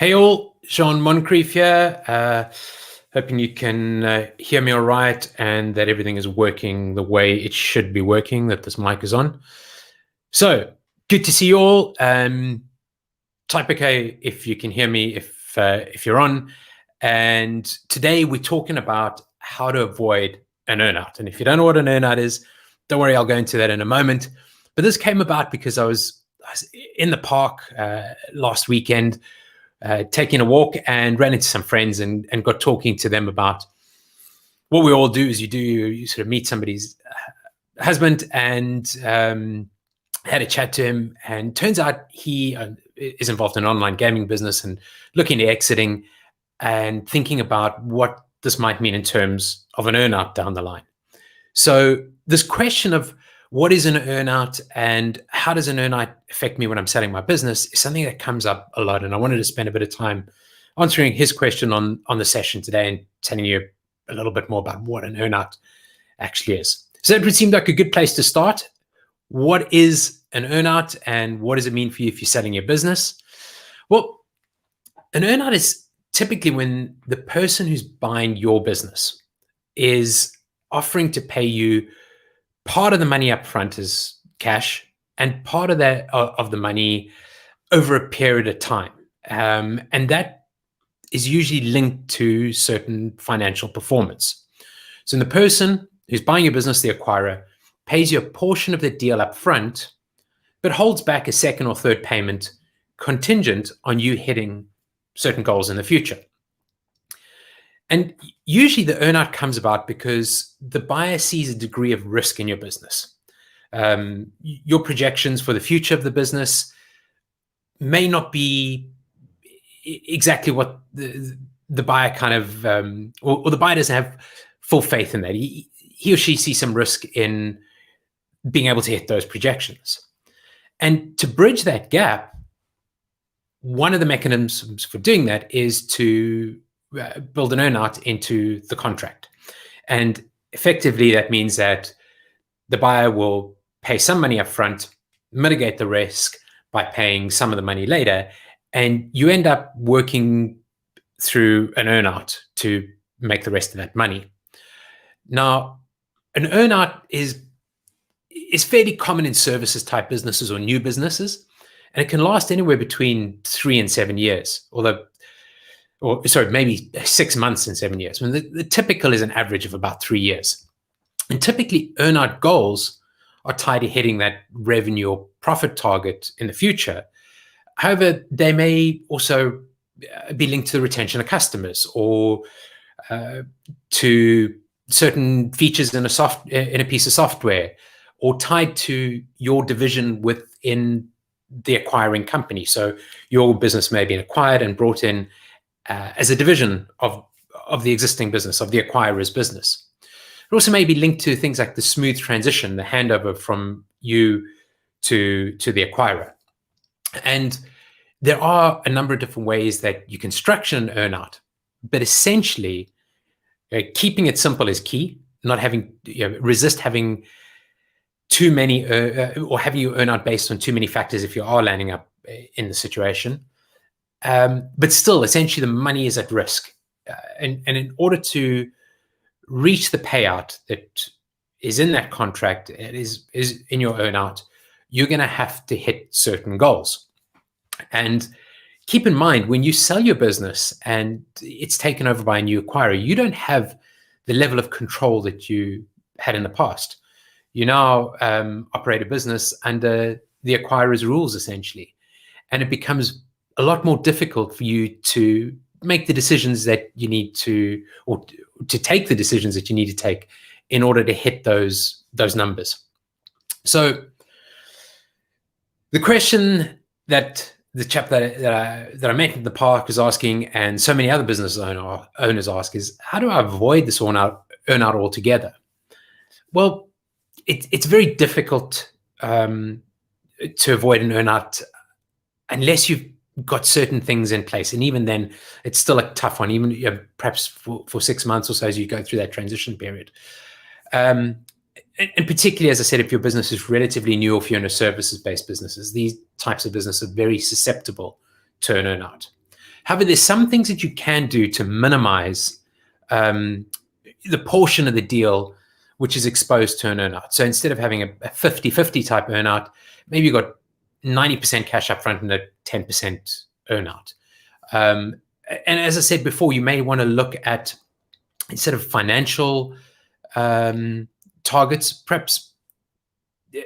Hey all, Jean Moncrief here. Hoping you can hear me all right and that everything is working the way it should be working, that this mic is on. So, good to see you all. Type okay if you can hear me, if you're on. And today we're talking about how to avoid an earnout. And if you don't know what an earnout is, don't worry, I'll go into that in a moment. But this came about because I was in the park last weekend, taking a walk, and ran into some friends and got talking to them about what we all do is you sort of meet somebody's husband, and had a chat to him, and turns out he is involved in an online gaming business and looking at exiting and thinking about what this might mean in terms of an earnout down the line. So this question of what is an earnout and how does an earnout affect me when I'm selling my business is something that comes up a lot. And I wanted to spend a bit of time answering his question on the session today and telling you a little bit more about what an earnout actually is. So it would seem like a good place to start. What is an earnout and what does it mean for you if you're selling your business? Well, an earnout is typically when the person who's buying your business is offering to pay you part of the money up front as cash and part of that of the money over a period of time. And that is usually linked to certain financial performance. So the person who's buying your business, the acquirer, pays you a portion of the deal up front, but holds back a second or third payment contingent on you hitting certain goals in the future. And usually the earnout comes about because the buyer sees a degree of risk in your business. Your projections for the future of the business may not be exactly what the buyer kind of, or the buyer doesn't have full faith in that. He or she sees some risk in being able to hit those projections. And to bridge that gap, one of the mechanisms for doing that is to build an earnout into the contract. And effectively, that means that the buyer will pay some money up front, mitigate the risk by paying some of the money later, and you end up working through an earnout to make the rest of that money. Now, an earnout is fairly common in services type businesses or new businesses, and it can last anywhere between 3 and 7 years, maybe 6 months and 7 years. I mean, the typical is an average of about 3 years. And typically, earnout goals are tied to hitting that revenue or profit target in the future. However, they may also be linked to the retention of customers or to certain features in a piece of software, or tied to your division within the acquiring company. So your business may be acquired and brought in as a division of the existing business, of the acquirer's business. It also may be linked to things like the smooth transition, the handover from you to the acquirer. And there are a number of different ways that you can structure an earnout, but essentially, keeping it simple is key. Not having, resist having too many, or having you earn out based on too many factors if you are landing up in the situation. But still, essentially, the money is at risk. And in order to reach the payout that is in that contract, it is in your earnout, you're going to have to hit certain goals. And keep in mind, when you sell your business and it's taken over by a new acquirer, you don't have the level of control that you had in the past. You now operate a business under the acquirer's rules, essentially. And it becomes a lot more difficult for you to make the decisions that you need to, or to take the decisions that you need to take in order to hit those numbers. So the question that the chap that I met in the park was asking, and so many other business owners ask, is how do I avoid this earnout altogether? Well, it's very difficult to avoid an earnout unless you've got certain things in place. And even then, it's still a tough one, even perhaps for 6 months or so as you go through that transition period. And particularly, as I said, if your business is relatively new, or if you're in a services-based businesses, these types of businesses are very susceptible to an earnout. However, there's some things that you can do to minimize the portion of the deal which is exposed to an earnout. So instead of having a 50-50 type earnout, maybe you've got 90% cash upfront and a 10% earnout. And as I said before, you may want to look at, instead of financial targets, perhaps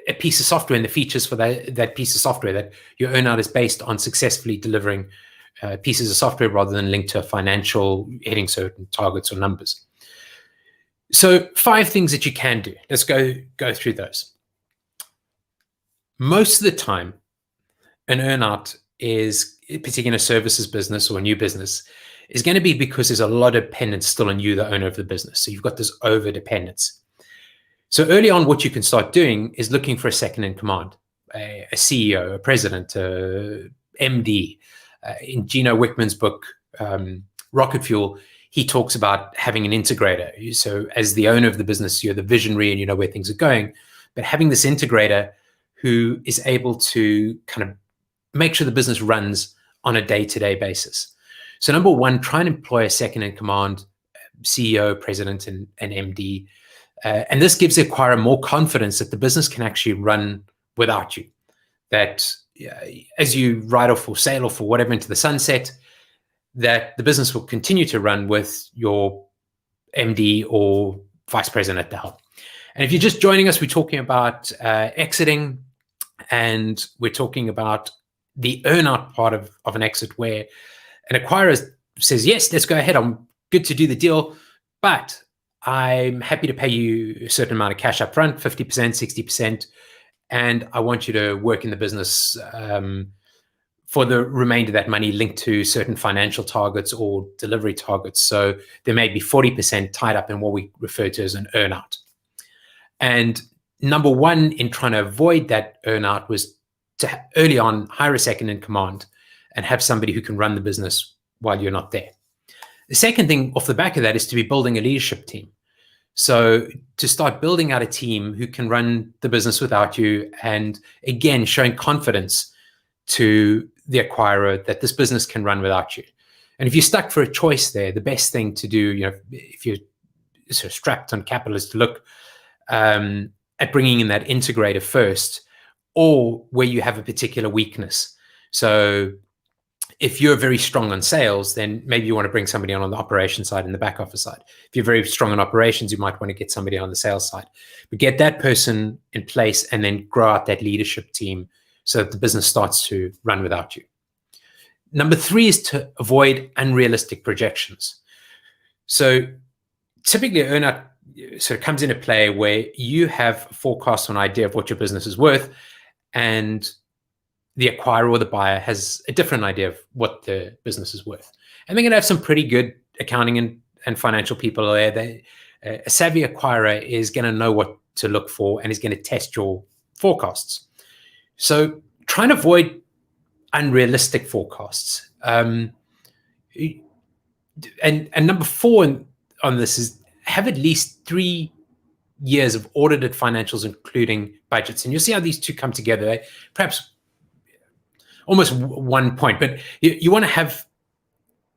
a piece of software and the features for that piece of software, that your earnout is based on successfully delivering pieces of software rather than linked to a financial hitting certain targets or numbers. So 5 things that you can do. Let's go through those. Most of the time, an earnout is, particularly in a services business or a new business, is going to be because there's a lot of dependence still on you, the owner of the business. So you've got this over dependence. So early on, what you can start doing is looking for a second in command, a CEO, a president, a MD. In Gino Wickman's book, Rocket Fuel, he talks about having an integrator. So as the owner of the business, you're the visionary and you know where things are going, but having this integrator who is able to kind of make sure the business runs on a day-to-day basis. So number one, try and employ a second in command, CEO, president, and MD. And this gives the acquirer more confidence that the business can actually run without you. That as you ride off or sail off or whatever into the sunset, that the business will continue to run with your MD or vice president at the helm. And if you're just joining us, we're talking about exiting, and we're talking about the earnout part of an exit, where an acquirer says, yes, let's go ahead. I'm good to do the deal, but I'm happy to pay you a certain amount of cash up front, 50%, 60%, and I want you to work in the business for the remainder of that money linked to certain financial targets or delivery targets. So there may be 40% tied up in what we refer to as an earnout. And number one in trying to avoid that earnout was to early on hire a second in command and have somebody who can run the business while you're not there. The second thing off the back of that is to be building a leadership team. So to start building out a team who can run the business without you, and again, showing confidence to the acquirer that this business can run without you. And if you're stuck for a choice there, the best thing to do, if you're sort of strapped on capital, is to look at bringing in that integrator first, or where you have a particular weakness. So if you're very strong on sales, then maybe you want to bring somebody on the operations side and the back office side. If you're very strong on operations, you might want to get somebody on the sales side. But get that person in place and then grow out that leadership team so that the business starts to run without you. Number 3 is to avoid unrealistic projections. So typically, earnout sort of comes into play where you have a forecast or an idea of what your business is worth, and the acquirer or the buyer has a different idea of what the business is worth. And they're going to have some pretty good accounting and financial people there. A savvy acquirer is going to know what to look for and is going to test your forecasts. So try and avoid unrealistic forecasts. And number 4 on this is have at least 3 years of audited financials, including budgets. And you'll see how these two come together. Perhaps almost one point, but you want to have,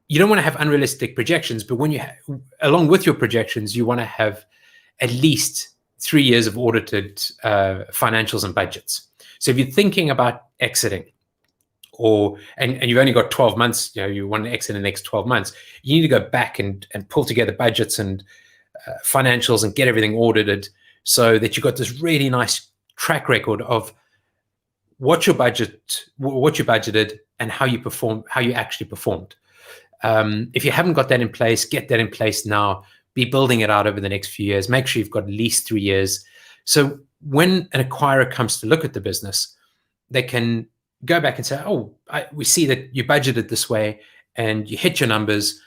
you don't want to have unrealistic projections, but when you along with your projections, you want to have at least 3 years of audited financials and budgets. So if you're thinking about exiting, and you've only got 12 months, you want to exit in the next 12 months, you need to go back and pull together budgets and financials and get everything audited so that you've got this really nice track record of what you budgeted and how you actually performed. If you haven't got that in place, get that in place now. Be building it out over the next few years. Make sure you've got at least 3 years. So when an acquirer comes to look at the business, they can go back and say, we see that you budgeted this way and you hit your numbers.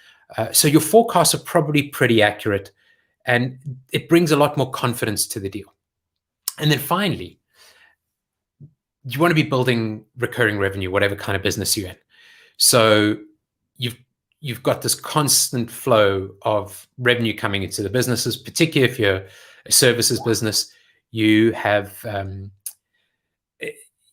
So your forecasts are probably pretty accurate, and it brings a lot more confidence to the deal. And then finally, you want to be building recurring revenue, whatever kind of business you're in. So you've got this constant flow of revenue coming into the businesses, particularly if you're a services business. You have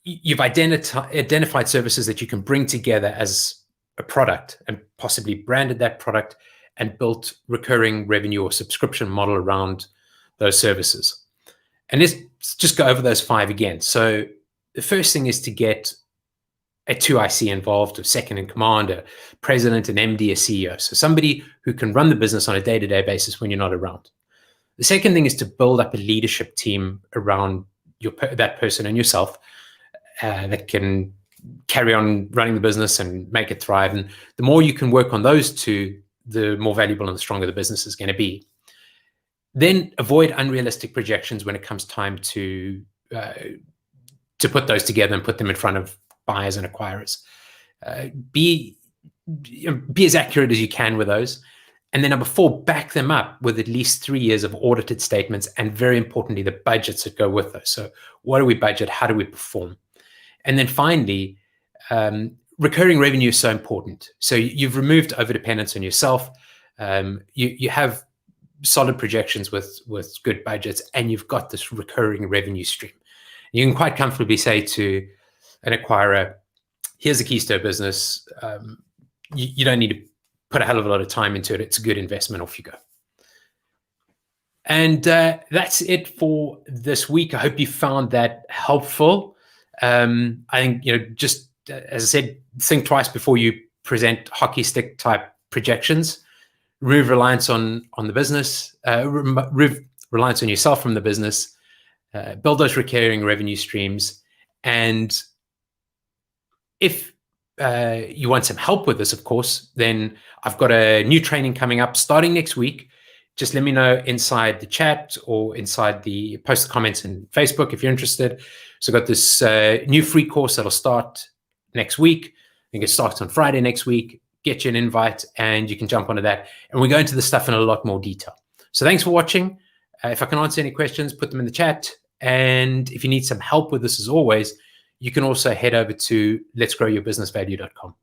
you've identified services that you can bring together as a product and possibly branded that product and built recurring revenue or subscription model around those services. And let's just go over those 5 again. So the first thing is to get a 2IC involved, a second in command, a president, an MD, a CEO. So somebody who can run the business on a day-to-day basis when you're not around. The second thing is to build up a leadership team around that person and yourself that can carry on running the business and make it thrive. And the more you can work on those 2, the more valuable and the stronger the business is going to be. Then avoid unrealistic projections when it comes time to put those together and put them in front of buyers and acquirers. Be as accurate as you can with those. And then number 4, back them up with at least 3 years of audited statements, and very importantly, the budgets that go with those. So what do we budget? How do we perform? And then finally, recurring revenue is so important. So you've removed overdependence on yourself. You have solid projections with good budgets, and you've got this recurring revenue stream. You can quite comfortably say to an acquirer, here's the keys to a business. You don't need to put a hell of a lot of time into it. It's a good investment. Off you go. And that's it for this week. I hope you found that helpful. I think, just as I said, think twice before you present hockey stick type projections. Remove reliance on the business, remove reliance on yourself from the business, build those recurring revenue streams. And if you want some help with this, of course, then I've got a new training coming up starting next week. Just let me know inside the chat or inside the post comments in Facebook if you're interested. So I've got this new free course that'll start next week. I think it starts on Friday next week. Get you an invite and you can jump onto that. And we go into the stuff in a lot more detail. So thanks for watching. If I can answer any questions, put them in the chat. And if you need some help with this, as always, you can also head over to letsgrowyourbusinessvalue.com.